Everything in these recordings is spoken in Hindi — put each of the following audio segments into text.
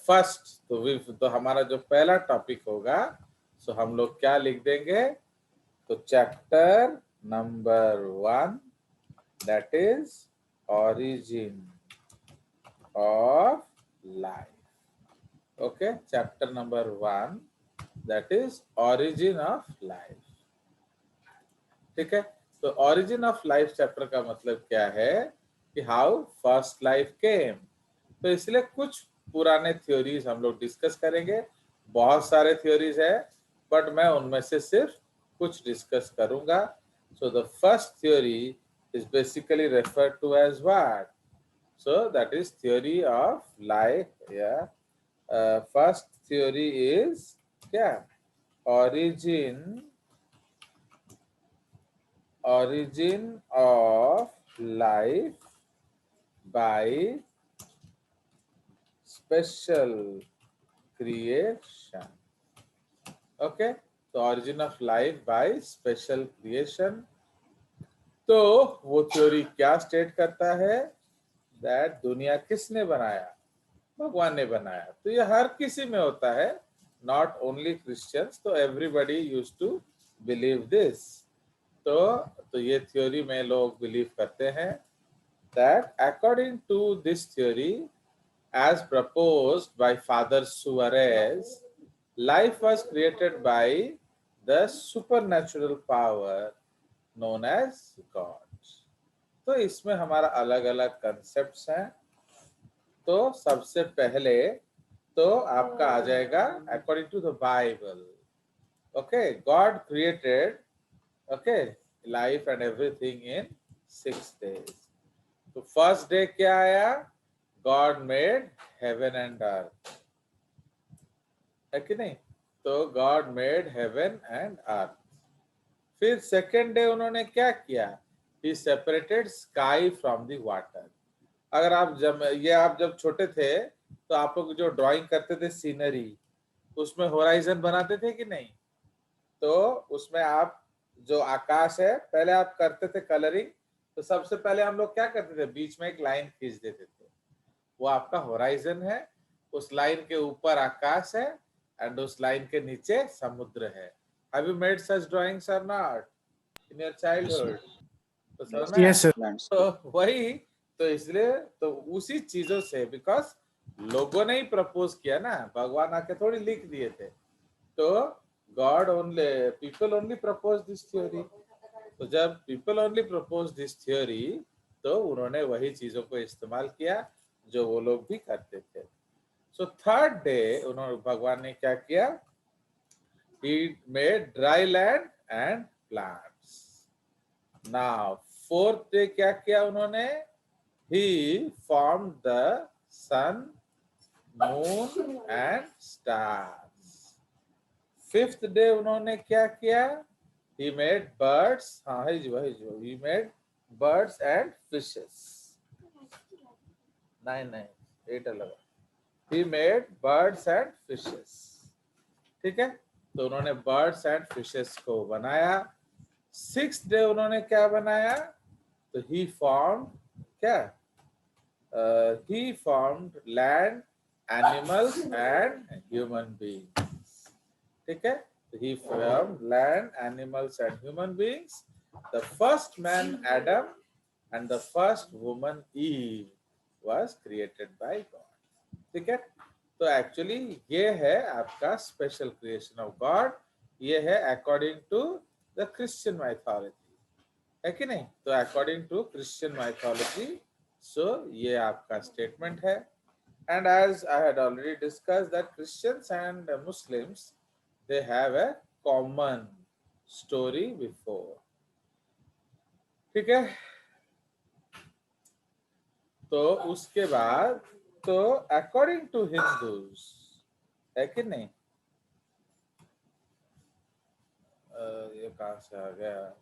फर्स्ट, तो हमारा जो पहला टॉपिक होगा, सो हम लोग क्या लिख देंगे, तो chapter number 1, that is origin of life. Okay, chapter number 1, that is origin of life. ठीक है, तो origin of life चैप्टर का मतलब क्या है कि हाउ फर्स्ट लाइफ केम। तो इसलिए कुछ पुराने थ्योरीज हम लोग डिस्कस करेंगे, बहुत सारे थ्योरीज है, बट मैं उनमें से सिर्फ कुछ डिस्कस करूंगा। So the first theory is basically referred to as what? So that is theory of life. Yeah. First theory is क्या? Origin of life by special creation. Okay. तो origin of life by special creation. तो वो थ्योरी क्या स्टेट करता है, दैट दुनिया किसने बनाया, भगवान ने बनाया। तो ये हर किसी में होता है, नॉट ओनली क्रिश्चियंस, तो everybody use to believe this. तो ये थ्योरी में लोग बिलीव करते हैं that according to this theory as proposed by Father Suarez, life was created by the supernatural power known as God. तो इसमें हमारा अलग अलग कंसेप्ट्स हैं। तो सबसे पहले तो आपका आ जाएगा according to the Bible. Okay, God created okay life and everything in 6 days। तो फर्स्ट डे क्या आया, God made heaven and earth, है कि नहीं? तो God made heaven and earth. फिर सेकेंड डे उन्होंने क्या किया, he separated sky from the water. अगर आप जब छोटे थे तो आप लोग जो ड्राइंग करते थे सीनरी, उसमें होराइजन बनाते थे कि नहीं? तो उसमें आप जो आकाश है, पहले आप करते थे कलरिंग, तो सबसे पहले हम लोग क्या करते थे, बीच में एक लाइन खींच देते थे, वो आपका होराइजन है। उस लाइन के ऊपर आकाश है एंड उस लाइन के नीचे समुद्र है। Have you made such drawings और नॉट इन योर चाइल्डहुड? तो समझ Yes, sir. तो वही, तो इसलिए तो उसी चीजों से, बिकॉज लोगों ने ही प्रपोज किया ना, भगवान आके थोड़ी लिख दिए थे। तो God only, people only propose this theory. तो जब people only propose this theory, तो उन्होंने वही चीजों को इस्तेमाल किया जो वो लोग भी करते थे। सो थर्ड डे उन्होंने, भगवान ने क्या किया, he made dry land and plants. Now fourth day क्या किया उन्होंने, he formed the sun, moon and stars. Fifth day उन्होंने क्या किया, he made birds, हाँ है जो he made birds and fishes. 9 8 11, he made birds and fishes. ठीक है, तो उन्होंने बर्ड्स एंड फिशेस को बनाया। सिक्स डे उन्होंने क्या बनाया, तो ही फॉर्म्ड क्या, he formed land, animals and human beings. ठीक है, तो he formed land, animals and human beings. The first man Adam and the first woman Eve was created by God. ठीक है, तो एक्चुअली ये है आपका स्पेशल क्रिएशन ऑफ गॉड, ये है according to the Christian mythology, है कि नहीं? तो according to Christian mythology, so ये आपका स्टेटमेंट है। And as I had already discussed that Christians and Muslims, they have a common story before. ठीक है, तो उसके बाद तो अकॉर्डिंग टू हिंदूज, है कि नहीं? ये कहां से आ गया,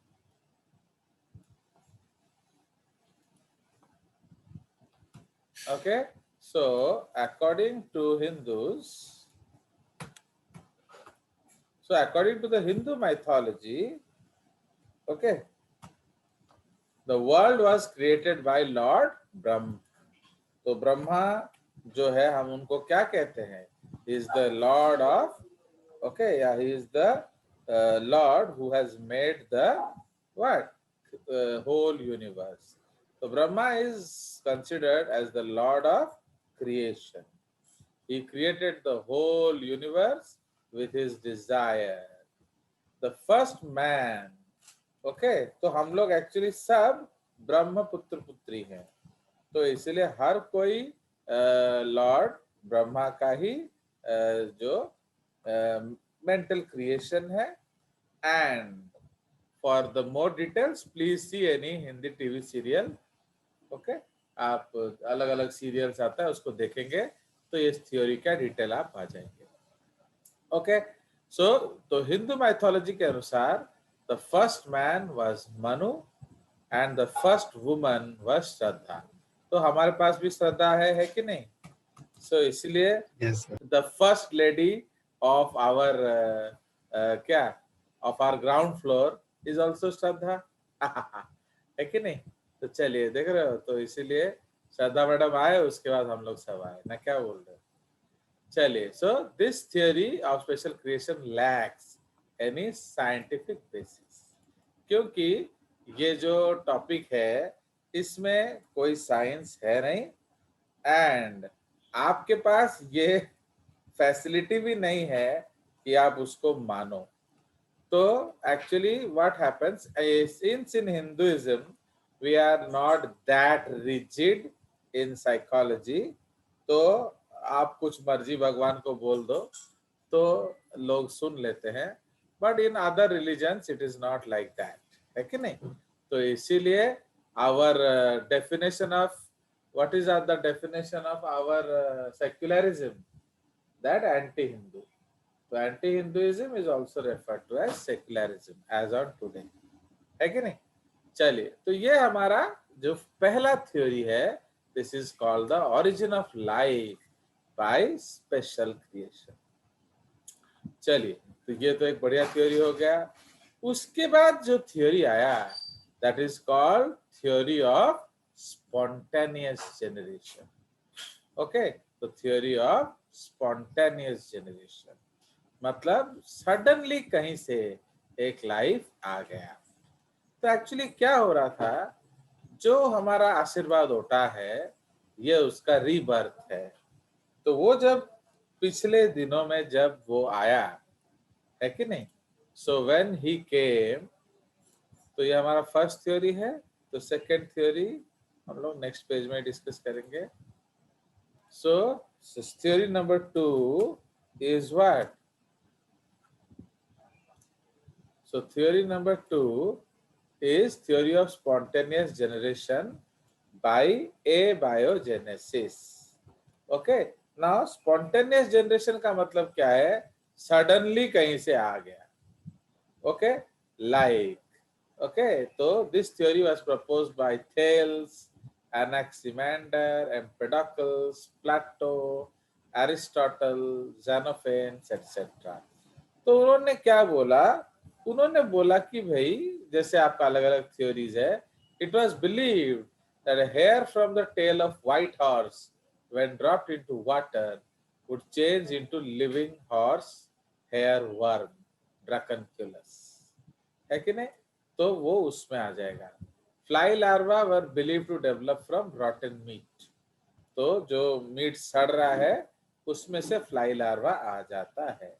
okay, so according to Hindus, so according to the Hindu mythology, okay, the world was created by Lord Brahma. तो ब्रह्मा जो है हम उनको क्या कहते हैं? He is the Lord of, okay, yeah, he is the Lord who has made the what? Whole universe. So Brahma is considered as the Lord of creation. He created the whole universe with his desire. The first man. Okay, तो हम लोग एक्चुअली सब ब्रह्म पुत्र पुत्री हैं, तो इसलिए हर कोई लॉर्ड ब्रह्मा का ही जो मेंटल क्रिएशन है. And for the more details please see any Hindi TV serial. Okay, आप अलग अलग सीरियल्स आता है उसको देखेंगे तो इस थ्योरी का डिटेल आप आ जाएंगे. ओके, सो तो हिंदू माइथोलॉजी के अनुसार the first man was Manu and the first woman was Shraddha. तो हमारे पास भी श्रद्धा है कि नहीं? सो इसलिए the first lady of our क्या of our ground floor is also Shraddha. है कि नहीं? तो चलिए, देख रहे हो, तो इसीलिए श्रद्धा मैडम आए, उसके बाद हम लोग सब आए ना, क्या बोल रहे हो? चलिए, so this theory of special creation lakhs any scientific basis, क्योंकि ये जो टॉपिक है इसमें कोई साइंस है नहीं, एंड आपके पास ये फैसिलिटी भी नहीं है कि आप उसको मानो. तो actually what happens since in Hinduism we are not that rigid in psychology, तो आप कुछ मर्जी भगवान को बोल दो तो लोग सुन लेते हैं, but in other religions it is not like that, है कि नहीं? तो इसीलिए our definition of what is the definition of our secularism? That anti-Hindu. So anti-Hinduism is also referred to as secularism as on today. है कि नहीं? चलिए, तो ये हमारा जो पहला थ्योरी है, this is called the origin of life by special creation. चलिए, तो ये तो एक बढ़िया थ्योरी हो गया. उसके बाद जो थ्योरी आया, that is called theory of spontaneous generation. Okay, तो theory of spontaneous generation मतलब सडनली कहीं से एक लाइफ आ गया. तो एक्चुअली क्या हो रहा था, जो हमारा आशीर्वाद होता है ये उसका रीबर्थ है. तो वो जब पिछले दिनों में जब वो आया, है कि नहीं? सो व्हेन ही केम, तो ये हमारा फर्स्ट थ्योरी है. तो सेकेंड थ्योरी हम लोग नेक्स्ट पेज में डिस्कस करेंगे. So theory number 2 is what? So theory number 2 is theory of spontaneous generation by abiogenesis. Okay, now spontaneous generation का मतलब क्या है? सडनली कहीं से आ गया. Okay, like, okay, so this theory was proposed by Thales, Anaximander, Empedocles, Plato, Aristotle, Xenophanes, etc. तो उन्होंने क्या बोला? उन्होंने बोला कि भाई जैसे आपका अलग अलग थ्योरीज है. It was believed that a hair from the tail of white horse when dropped into water would change into living horse hair worm, Dracunculus. है कि नहीं? तो वो उसमें आ जाएगा. Fly larva were believe to develop from rotten meat. तो जो मीट सड़ रहा है उसमें से फ्लाई लार्वा आ जाता है.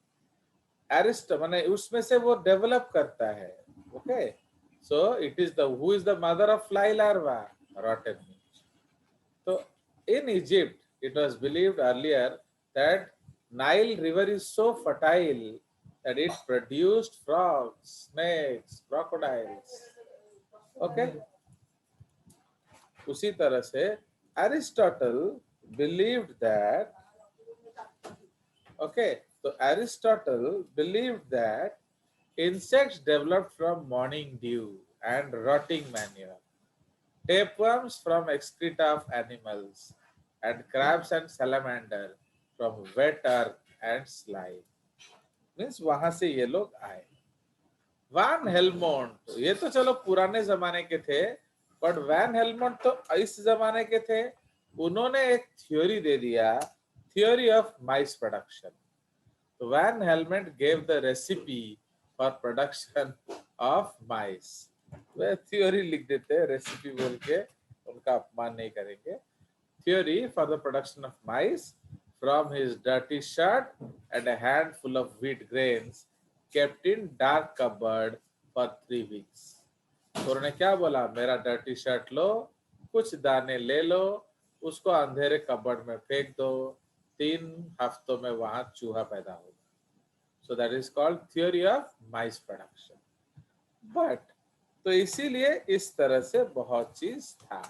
एरिस्ट माने उसमें से वो डेवलप करता है. Okay, so it is the who is the mother of fly larva? Rotten meat. तो in Egypt it was believed earlier that Nile river is so fertile that it produced frogs, snakes, crocodiles. Okay, उसी तरह से Aristotle believed that, okay, so Aristotle believed that insects developed from morning dew and rotting manure, tapeworms from excreta of animals, and crabs and salamander from wet earth and slime. Means वहां से ये लोग आए. वैन हेलमोंट ये तो चलो पुराने जमाने के थे, बट वैन हेलमोंट तो इस जमाने के थे. उन्होंने एक थ्योरी दे दिया, थ्योरी ऑफ माइस प्रोडक्शन। तो Van Helmont gave the recipe for production of mice. वह थ्योरी लिख देते हैं, रेसिपी बोल के उनका अपमान नहीं करेंगे। Theory for the production of mice from his dirty shirt and a handful of wheat grains kept in dark cupboard for 3 weeks. तो उन्होंने क्या बोला, मेरा डर्टी शर्ट लो, कुछ दाने ले लो, उसको अंधेरे कबर्ड में फेंक दो, 3 हफ्तों में वहां चूहा पैदा होगा। So that is called theory of mice production. But तो इसीलिए इस तरह से बहुत चीज था।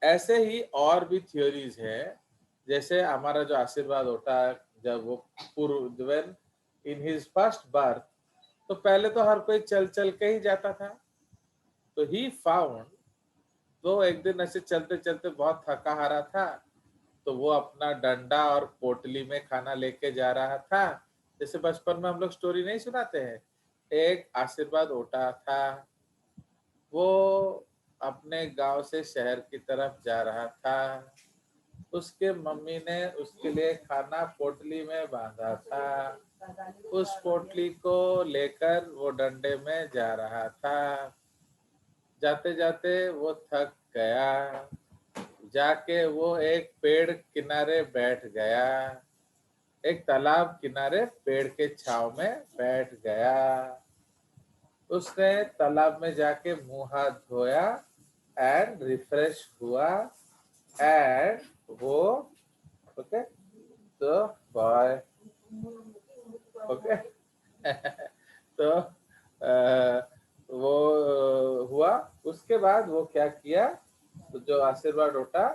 ऐसे ही और भी थ्योरीज है, जैसे हमारा जो आशीर्वाद होता है, जब वो पूर्व इन हिज फर्स्ट बर्थ, तो पहले तो हर कोई चल चल के ही जाता था। तो ही फाउंड, तो एक दिन ऐसे चलते चलते बहुत थका हारा था, तो वो अपना डंडा और पोटली में खाना लेके जा रहा था। जैसे बचपन में हम लोग स्टोरी नहीं सुनाते हैं, एक आशीर्वाद ओटा था, वो अपने गांव से शहर की तरफ जा रहा था। उसके मम्मी ने उसके लिए खाना पोटली में बांधा था, उस पोटली को लेकर वो डंडे में जा रहा था। जाते जाते वो थक गया, जाके वो एक पेड़ किनारे बैठ गया, एक तालाब किनारे पेड़ के छांव में बैठ गया। उसने तालाब में जाके मुंह हाथ धोया एंड रिफ्रेश हुआ, एंड वो ओके तो बॉय ओके तो वो हुआ। उसके बाद वो क्या किया, तो जो आशीर्वाद उठा,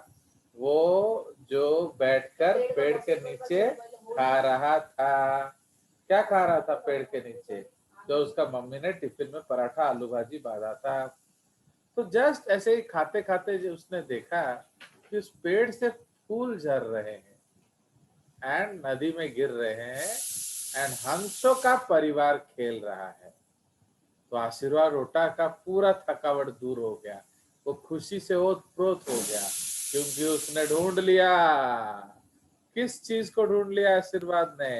वो जो बैठकर पेड़ के नीचे खा रहा था। क्या खा रहा था पेड़ के नीचे? जो उसका मम्मी ने टिफिन में पराठा आलू भाजी बांधा था। तो जस्ट ऐसे ही खाते खाते जो उसने देखा कि उस पेड़ से फूल झर रहे हैं एंड नदी में गिर रहे हैं एंड हंसों का परिवार खेल रहा है। तो आशीर्वाद रोटा का पूरा थकावट दूर हो गया, वो खुशी से ओतप्रोत हो गया, क्योंकि उसने ढूंढ लिया। किस चीज को ढूंढ लिया आशीर्वाद ने?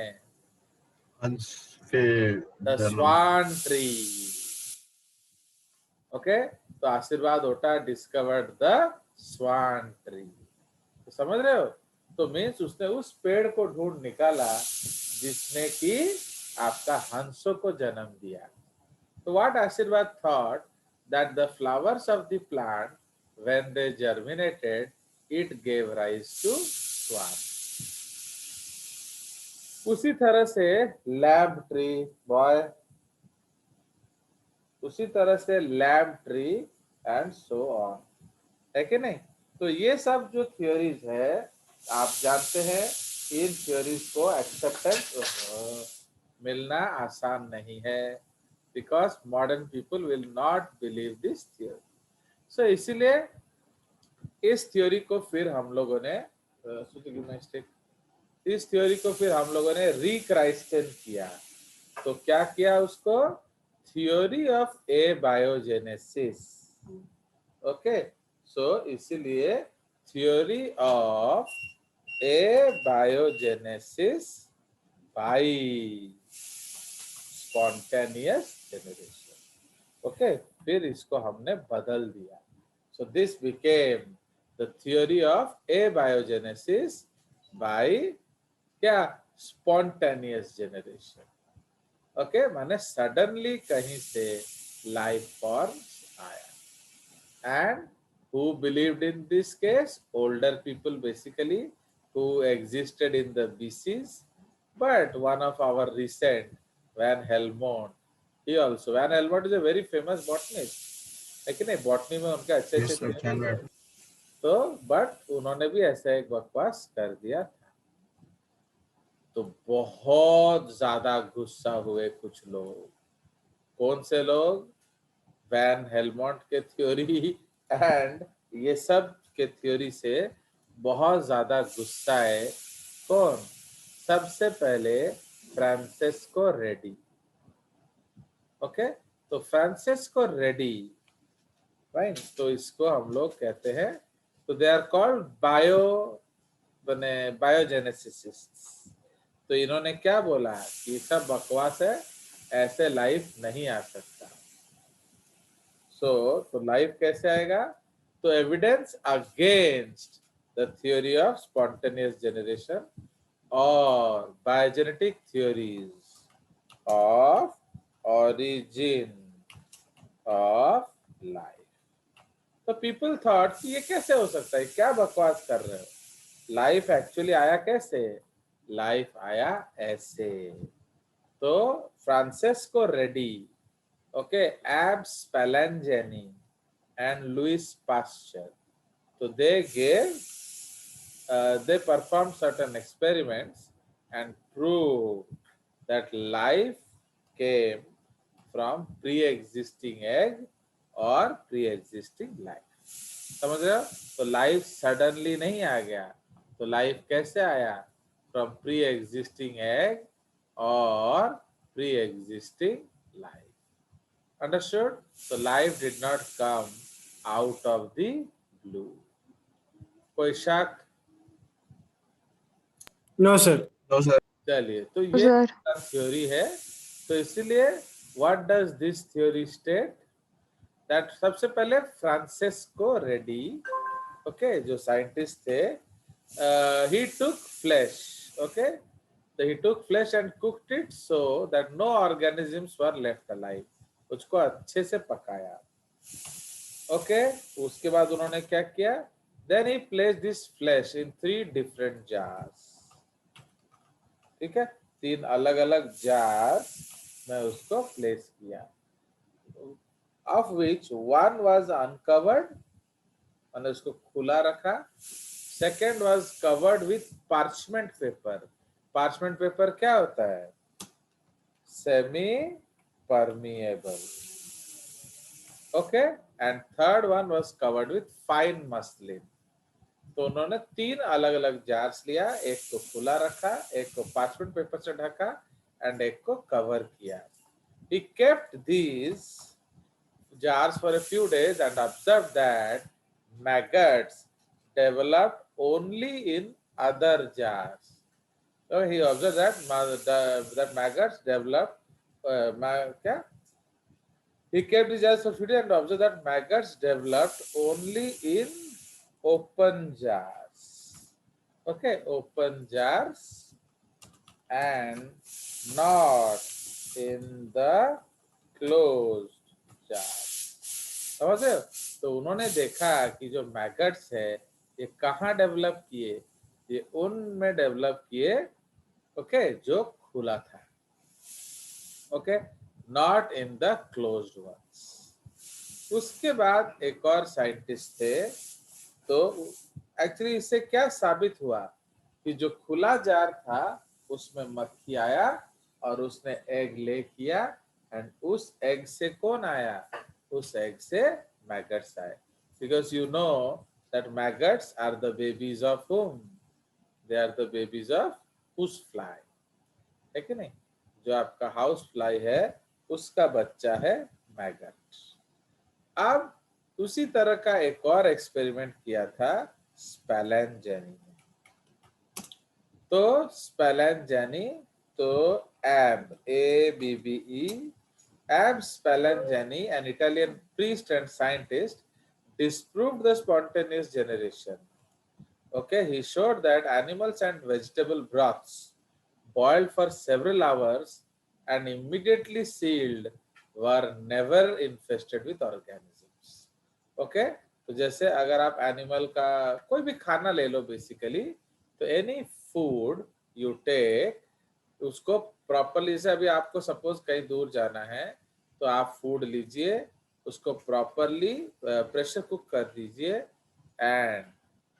हंस के द जन्म। स्वान ट्री। ओके, तो आशीर्वाद ओटा डिस्कवर्ड द स्वान ट्री। तो समझ रहे हो? तो मीन्स उसने उस पेड़ को ढूंढ निकाला जिसने कि आपका हंसों को जन्म दिया। तो what Ashirvad thought that the flowers of the plant, when they germinated, it gave rise to swan. उसी तरह से लैम्प ट्री बॉय, उसी तरह से lamp tree and so on, है कि नहीं? तो ये सब जो थ्योरीज है, आप जानते हैं, इन थ्योरीज को एक्सेप्टेंस मिलना आसान नहीं है, because modern people will not believe this theory. So इसीलिए इस थ्योरी को फिर हम लोगों ने इस थ्योरी को फिर हम लोगों ने रिक्राइस्टन किया। तो क्या किया उसको? Theory of abiogenesis. Okay, so इसीलिए theory of abiogenesis by spontaneous generation. Okay, फिर इसको हमने बदल दिया। So this became the theory of abiogenesis by क्या? Spontaneous generation. ओके, माने सडनली कहीं से लाइफ फॉर्म आया। And who believed in this case? Older people basically, who existed in the BCs. But one of our recent, Van Helmont, he also, Van Helmont is a very famous botanist, है कि नहीं? बॉटनी में उनके अच्छे अच्छे Yes, sir, theories can है। read. तो बट उन्होंने भी ऐसा एक बकवास कर दिया था। तो बहुत ज्यादा गुस्सा हुए कुछ लोग। कौन से लोग? वैन हेलमोंट के थ्योरी एंड ये सब के थ्योरी से बहुत ज्यादा गुस्सा है। कौन? सबसे पहले फ्रांसिस्को रेडी। ओके, तो फ्रांसिस्को रेडी, राइट, तो इसको हम लोग कहते हैं तो दे आर कॉल्ड बायोजेनेसिसिस्ट्स। तो इन्होंने क्या बोला कि ये सब बकवास है, ऐसे लाइफ नहीं आ सकता। तो लाइफ कैसे आएगा? तो evidence against the theory of spontaneous generation और biogenetic theories of origin of life. तो पीपल थॉट कि ये कैसे हो सकता है, क्या बकवास कर रहे हो, लाइफ एक्चुअली आया कैसे? लाइफ आया ऐसे। तो Francesco Redi, okay, Abbe Spallanzani and Louis Pasteur, तो they performed certain experiments and proved that life came from pre-existing egg or pre-existing life. समझ रहे हो? तो लाइफ सडनली नहीं आ गया, तो लाइफ कैसे आया? फ्रॉम प्री एग्जिस्टिंग एग और प्री एग्जिस्टिंग लाइफ। अंडरस्टूड? तो life did not come out of the blue. कोई शक? No sir. No, sir. चलिए, तो तो ये सर थ्योरी है। तो इसीलिए what does this theory state? That सबसे पहले फ्रांसिस्को रेडी, ओके, जो साइंटिस्ट थे, ही टुक फ्लैश, ओके, तो he took flesh and cooked it so that no organisms were left alive. उसको अच्छे से पकाया, ओके। उसके बाद उन्होंने क्या किया? Then he place this flask in 3 different jars. ठीक है, 3 अलग अलग जार में उसको प्लेस किया, of which one was uncovered, मैंने उसको खुला रखा। Second was covered with parchment paper। parchment paper क्या होता है? Semi permeable, okay. And third one was covered with fine muslin। तो उन्होंने 3 अलग अलग जार्स लिया, एक को खुला रखा, एक को पार्चमेंट पेपर से ढका एंड एक को कवर किया। He kept these jars for a few days and observed that maggots developed only in other jars. So he observed that maggots developed क्या? He kept these jars for a few days and observed that maggots developed only in open jars. Okay, open jars and not in the closed jars. समझ रहे हो? तो उन्होंने देखा कि जो मैगट्स है ये कहाँ डेवलप किए? ये उनमें डेवलप किए, ओके, जो खुला था, okay, not in the closed ones. उसके बाद एक और साइंटिस्ट थे, तो एक्चुअली इससे क्या साबित हुआ कि जो खुला जार था उसमें मक्खी आया और उसने एग ले किया एंड उस एग से कौन आया? उस एग से मैगट्स आए। Because you know that maggots are the babies of whom? They are the babies of house fly, है कि नहीं? जो आपका हाउस फ्लाई है उसका बच्चा है मैगट। अब उसी तरह का एक और एक्सपेरिमेंट किया था स्पैलेंजेनी ने। तो स्पैलेंजेनी, तो एब, ABBE, Ab Spallanzani, an Italian priest and scientist, disproved the spontaneous generation. Okay, he showed that animals and vegetable broths boiled for several hours and immediately sealed were never infested with organisms. Okay, तो जैसे अगर आप एनिमल का कोई भी खाना ले लो बेसिकली, तो एनी फूड यू टेक, उसको प्रॉपरली, जैसे अभी आपको सपोज कहीं दूर जाना है तो आप फूड लीजिए, उसको प्रॉपरली प्रेशर कुक कर दीजिए एंड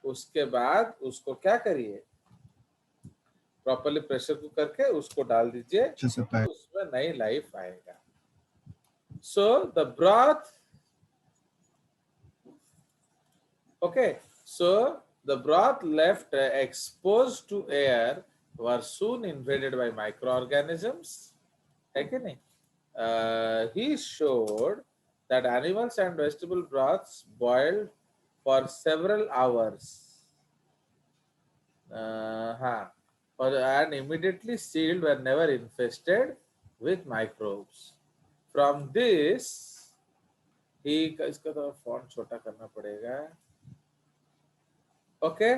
उसके बाद उसको क्या करिए? प्रॉपरली प्रेशर कुक करके उसको डाल दीजिए, अच्छे से पैक। उसमें नई लाइफ आएगा। So the broth, okay, so the broth left exposed to air were soon invaded by microorganisms, है कि नहीं? He showed that animals and vegetable broths boiled for several hours. And immediately sealed were never infested with microbes. From this, इसका तो फॉन्ट छोटा करना पड़ेगा. Okay,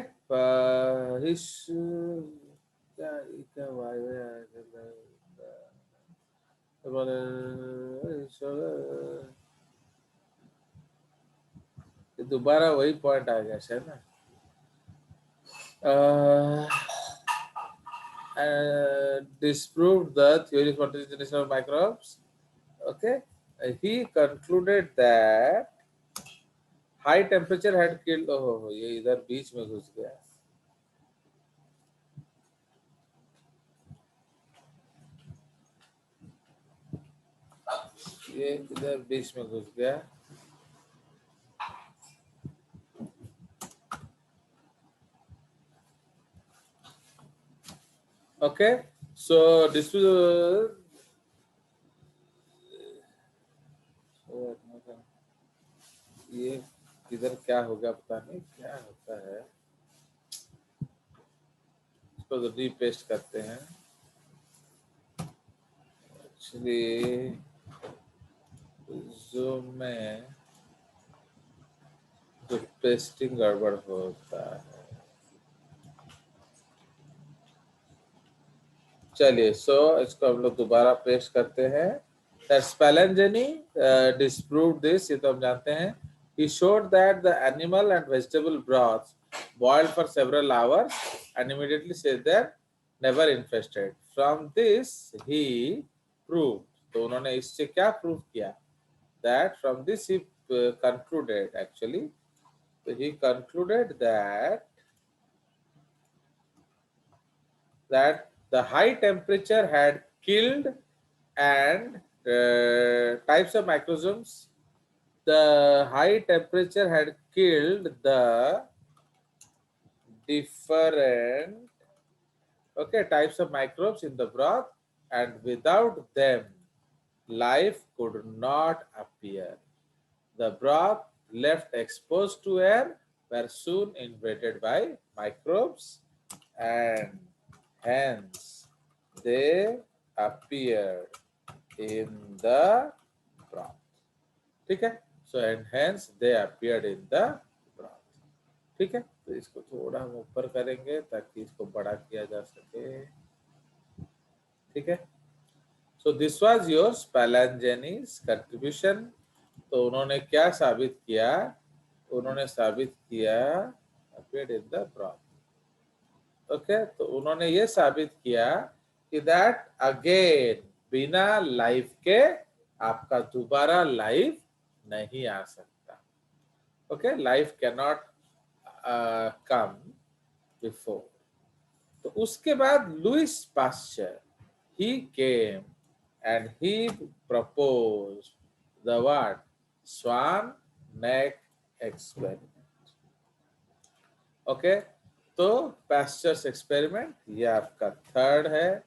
दोबारा वही पॉइंट आ गया शायद ना. Disproved the theory for the generation of microbes. Okay, he concluded that high temperature had killed. Oh, ये इधर बीच में घुस गया. ये इधर बीच में घुस गया. Okay, so this was ये इधर क्या होगा पता नहीं क्या होता है. इसको तो रीपेस्ट करते हैं. एक्चुअली ज़ूम में जो पेस्टिंग गड़बड़ होता है. चलिए, सो इसको हम लोग दोबारा पेस्ट करते हैं. Spallanzani disproved this. ये तो हम जानते हैं. He showed that the animal and vegetable broths boiled for several hours and immediately said that never infested. From this he proved. तो उन्होंने इससे क्या प्रूव किया? That from this he concluded actually. So he concluded that the high temperature had killed and types of microorganisms. The high temperature had killed the different types of microbes in the broth, and without them life could not appear. The broth left exposed to air were soon invaded by microbes and hence they appeared in the broth. ठीक है. So and hence they appeared in the broth. ठीक है. तो इसको थोड़ा हम ऊपर करेंगे ताकि इसको बड़ा किया जा सके. ठीक है. So this was your Spallanzani's contribution. तो उन्होंने क्या साबित किया? उन्होंने साबित किया appeared in the broth. Okay, तो उन्होंने ये साबित किया कि दैट अगेन बिना लाइफ के आपका दोबारा लाइफ नहीं आ सकता. Okay, life can not come before. तो उसके बाद Louis Pasteur he came and he propose the what swan neck experiment. Okay, तो पास्चर्स एक्सपेरिमेंट ये आपका थर्ड है.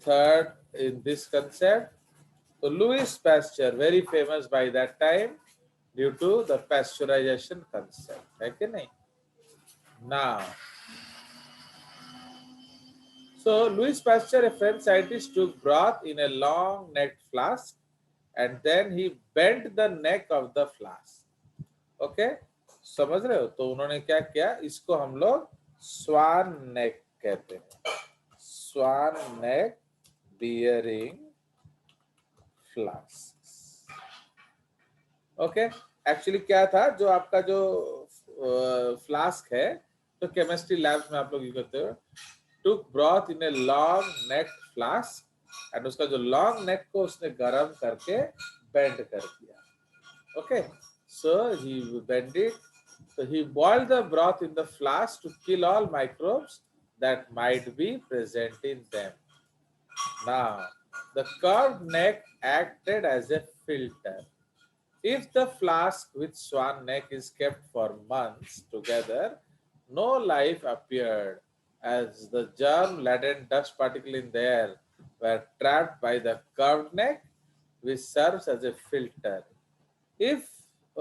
Third in this concept. तो Louis Pasteur very famous by that time due to the pasteurization concept, है कि नहीं? Now so Louis Pasteur, a French scientist, took broth in a long necked flask and then he bent the neck of the flask. Okay, समझ रहे हो? तो उन्होंने क्या किया? इसको हम लोग स्वान नेक कहते हैं. स्वान नेक बियरिंग फ्लास्क. ओके, एक्चुअली क्या था, जो आपका जो फ्लास्क है, तो केमिस्ट्री लैब में आप लोग ये करते हो, took broth in a long necked flask and उसका जो long neck को उसने गरम करके bend कर दिया. Okay, so he bent it. So he boiled the broth in the flask to kill all microbes that might be present in them. Now, the curved neck acted as a filter. If the flask with swan neck is kept for months together, no life appeared, as the germ-laden dust particles in the air were trapped by the curved neck, which serves as a filter. If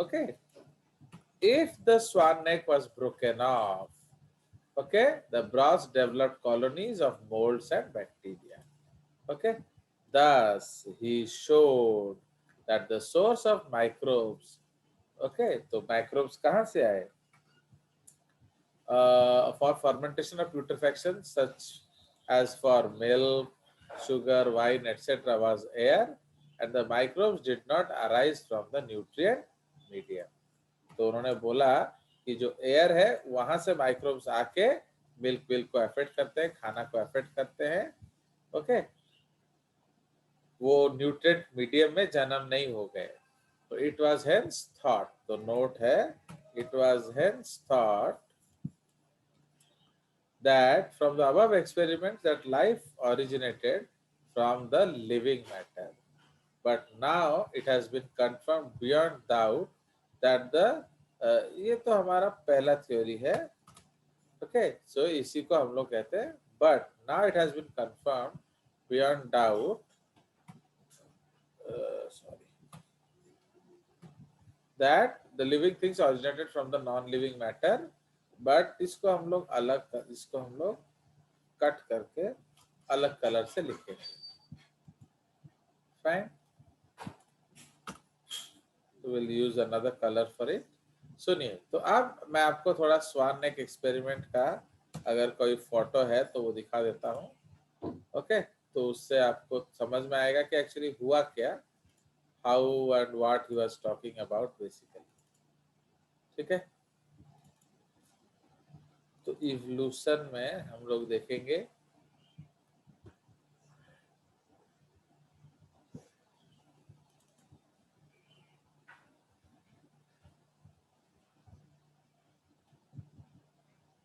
Okay, if the swan neck was broken off, okay, the bronze developed colonies of molds and bacteria. Okay, thus he showed that the source of microbes, okay, तो microbes कहाँ से आए? For fermentation of putrefaction, such as for milk, sugar, wine, etc., was air, and the microbes did not arise from the nutrient medium. तो उन्होंने बोला कि जो एयर है वहां से माइक्रोब्स आके मिल्क को अफेक्ट करते हैं, खाना को अफेक्ट करते हैं. ओके, वो न्यूट्रिएंट मीडियम में जन्म नहीं हो गए. तो इट वाज हेंस थॉट, तो नोट है, it was hence thought that from the above experiments that life originated from the living matter, but now it has been confirmed beyond doubt that the ये तो हमारा पहला थ्योरी है. ओके, सो इसी को हम लोग कहते हैं, but now it has been confirm beyond doubt, sorry, that the living things originated from the non living matter. But इसको हम लोग इसको हम लोग कट करके अलग कलर से लिखेंगे. Fine, will use another colour for it. सुनिए, तो अब मैं आपको थोड़ा स्वान नेक एक्सपेरिमेंट का अगर कोई फोटो है तो वो दिखा देता हूँ. ओके, तो उससे आपको समझ में आएगा कि एक्चुअली हुआ क्या, how and what he was talking about basically. ठीक है, तो इवोल्यूशन में हम लोग देखेंगे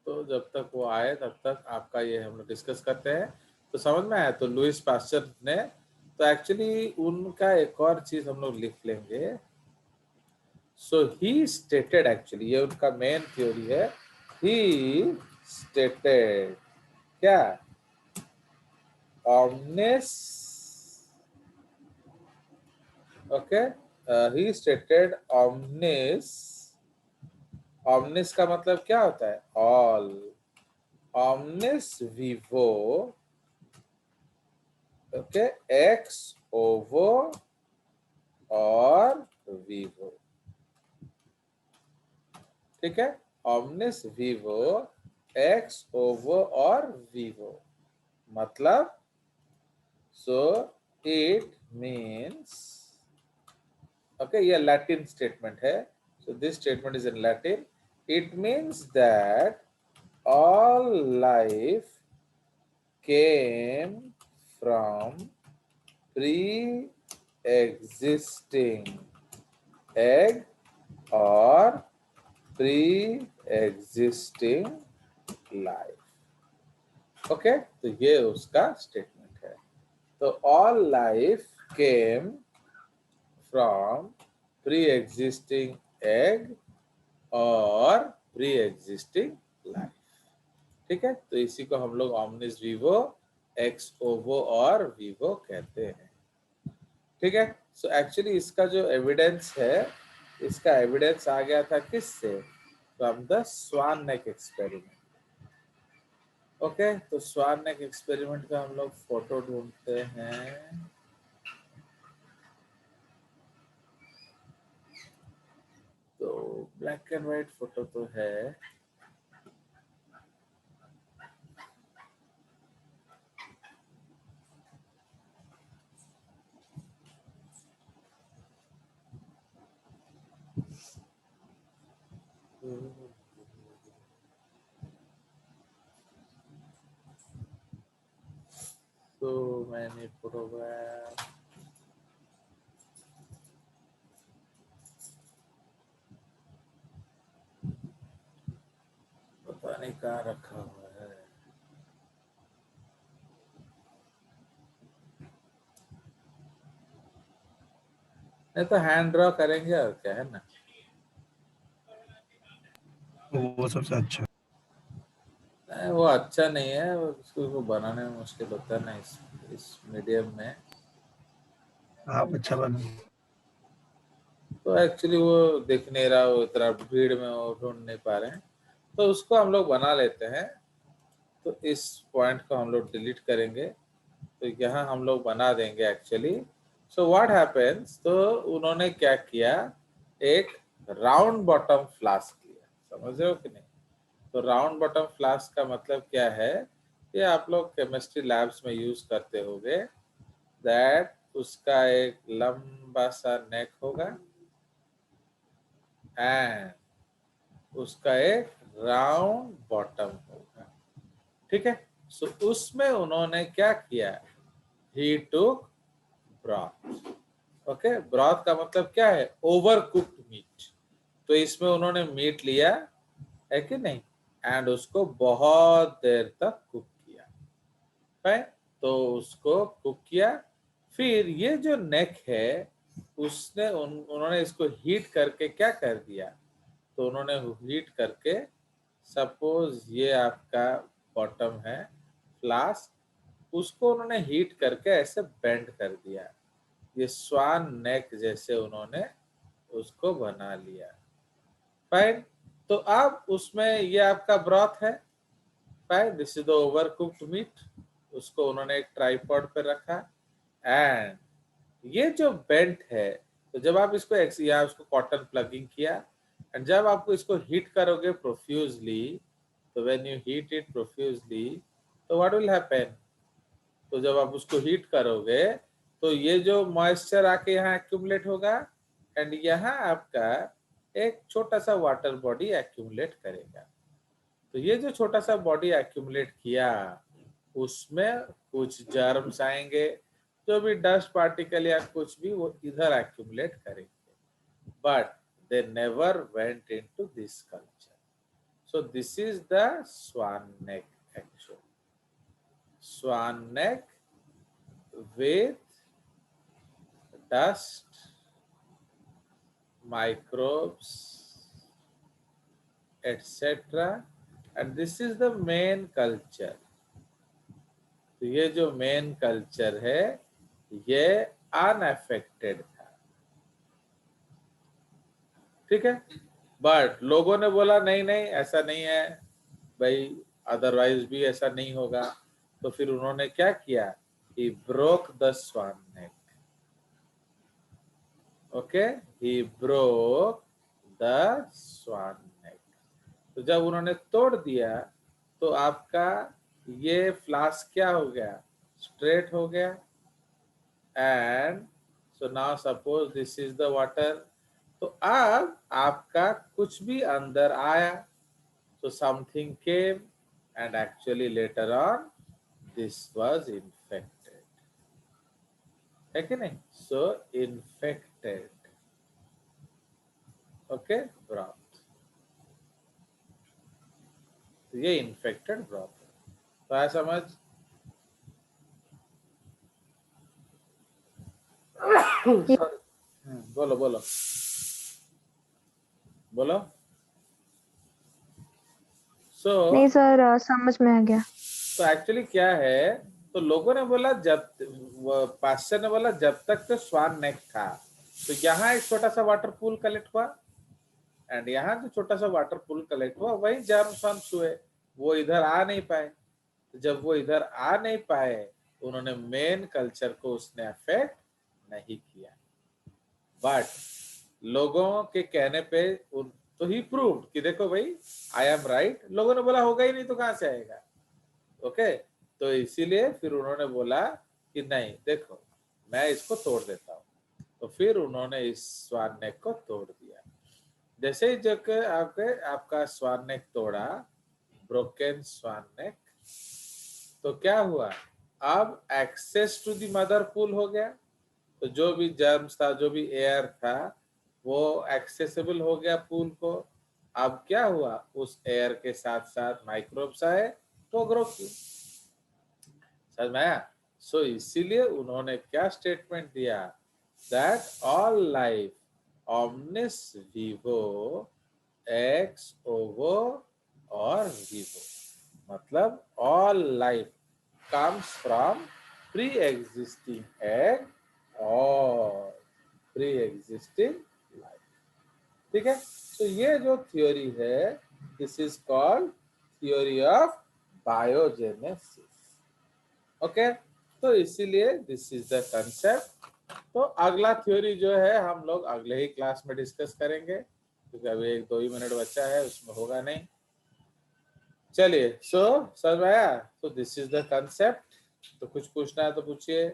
तो जब तक वो आए तब तक आपका ये हम लोग डिस्कस करते हैं. तो समझ में आया. तो लुइस पास्चर ने, तो एक्चुअली उनका एक और चीज हम लोग लिख लेंगे. सो ही स्टेटेड, एक्चुअली ये उनका मेन थ्योरी है. ही स्टेटेड क्या, omnis, ओके, ही स्टेटेड omnis. omnis का मतलब क्या होता है? All. omnis vivo, okay, x ओवो और vivo. ठीक है, omnis vivo, एक्स ओवो और vivo. मतलब सो इट मीन्स, ओके, ये लैटिन स्टेटमेंट है. So this statement is in Latin. It means that all life came from pre-existing egg or pre-existing life. Okay, तो ये उसका स्टेटमेंट है. तो all life came from pre-existing egg or pre-existing life. ठीक है, तो इसी को हम लोग omnis vivo, ex ovo और vivo कहते हैं. ठीक है, सो एक्चुअली इसका जो एविडेंस है, इसका एविडेंस आ गया था किससे? From the swan neck experiment. Okay, तो स्वान नेक एक्सपेरिमेंट का हम लोग फोटो ढूंढते हैं. तो ब्लैक एंड व्हाइट फोटो तो है. So many photographs. पता नहीं कहाँ रखा हुआ है. नहीं तो हैंड ड्रॉ करेंगे और क्या है ना. वो सबसे अच्छा है. नहीं, वो अच्छा नहीं है, उसको बनाने में मुश्किल होता है ना इस मीडियम में. आप अच्छा बना. तो एक्चुअली वो दिख नहीं रहा, वो इतना भीड़ में वो ढूंढ नहीं पा रहे हैं, तो उसको हम लोग बना लेते हैं। तो इस पॉइंट को हम लोग डिलीट करेंगे, तो यहाँ हम लोग बना देंगे एक्चुअली। सो व्हाट हैपेंस, तो उन्होंने क्या किया, एक राउंड बॉटम फ्लास्क लिया, समझ रहे हो कि नहीं। तो राउंड बॉटम फ्लास्क का मतलब क्या है, ये आप लोग केमिस्ट्री लैब्स में यूज करते होंगे। दैट उसका एक लंबा सा नेक होगा एंड उसका एक राउंड बॉटम होगा, ठीक है। सो उसमें उन्होंने क्या किया, ही टुक ब्रॉथ। ओके, ब्रॉथ का मतलब क्या है, ओवर कुक्ड मीट। तो इसमें उन्होंने मीट लिया है कि नहीं, एंड उसको बहुत देर तक कुक किया, है। तो उसको कुक किया, फिर ये जो नेक है उन्होंने इसको हीट करके क्या कर दिया, तो उन्होंने हीट करके, सपोज ये आपका बॉटम है फ्लास्क, उसको उन्होंने हीट करके ऐसे बेंड कर दिया, ये स्वान नेक जैसे उन्होंने उसको बना लिया, फाइन। तो अब उसमें ये आपका ब्रॉथ है, fine, this is the over cooked meet. उसको उन्होंने एक ट्राइपॉड पे रखा, एंड ये जो बेंट है, तो जब आप इसको या उसको कॉटन प्लगिंग किया, एंड जब आपको इसको हीट करोगे प्रोफ्यूजली, तो when you heat it profusely, तो व्हाट विल हैपन, तो जब आप उसको हीट करोगे तो ये जो मॉइस्चर आके यहाँ एक्यूमुलेट होगा, एंड यहाँ आपका एक छोटा सा वाटर बॉडी एक्यूमुलेट करेगा। तो ये जो छोटा सा बॉडी एक्यूमुलेट किया, उसमें कुछ जर्म्स आएंगे, जो भी डस्ट पार्टिकल या कुछ भी, वो इधर एक्यूमुलेट करेंगे, but they never went into this culture. So this is the swan neck actually, swan neck with dust, microbes, etc. and this is the main culture। तो ये जो मेन कल्चर है ये अनअफेक्टेड था, ठीक है। बट लोगों ने बोला नहीं नहीं ऐसा नहीं है भाई, अदरवाइज भी ऐसा नहीं होगा। तो फिर उन्होंने क्या किया, he broke the swan neck, okay, he broke the swan neck। तो जब उन्होंने तोड़ दिया, तो आपका ये फ्लास्क क्या हो गया, स्ट्रेट हो गया, and so now suppose this is the water. तो अब आपका कुछ भी अंदर आया, so something came and actually later on this was infected, है कि नहीं, so infected, okay, ब्रॉथ। तो ये इन्फेक्टेड ब्रॉथ है, तो आया समझ। सॉरी, बोलो बोलो बोलो। सो नहीं सर, समझ में आ गया। तो एक्चुअली क्या है, तो लोगों ने बोला, जब पास्टर ने बोला जब तक तो स्वान नेक था, तो यहाँ एक छोटा सा वाटर पूल कलेक्ट हुआ, एंड यहाँ जो छोटा सा वाटर पूल कलेक्ट हुआ वही जर्म्स वर्म्स हुए, वो इधर आ नहीं पाए। तो जब वो इधर आ नहीं पाए, उन्होंने मेन कल्चर को उसने अफेक्ट नहीं किया, बट लोगों के कहने पे तो ही प्रूव्ड कि देखो भाई आई एम राइट। लोगों ने बोला होगा ही नहीं तो कहां से आएगा, ओके। तो इसीलिए फिर उन्होंने बोला कि नहीं देखो मैं इसको तोड़ देता हूँ, तो फिर उन्होंने इस स्वान नेक को तोड़ दिया। जैसे ही जब आपका स्वान नेक तोड़ा, ब्रोकन स्वान नेक, तो क्या हुआ, अब access to the mother pool हो गया। तो जो भी जर्म्स था, जो भी एयर था, वो एक्सेसिबल हो गया पूल को। अब क्या हुआ, उस एयर के साथ साथ माइक्रोब्स आए तो ग्रो की, समझ में आया। सो इसीलिए उन्होंने क्या स्टेटमेंट दिया, that all life omnis vivo ex ovo और vivo, मतलब all life comes from pre-existing egg or pre-existing life। ठीक है, तो ये जो थ्योरी है this is called theory of biogenesis. Okay, तो इसीलिए दिस इज द कंसेप्ट। तो अगला थ्योरी जो है हम लोग अगले ही क्लास में डिस्कस करेंगे, क्योंकि अभी 1-2 ही मिनट बचा है, उसमें होगा नहीं। चलिए, सो समझ में आया? तो दिस इज द कंसेप्ट। तो कुछ पूछना है तो पूछिए।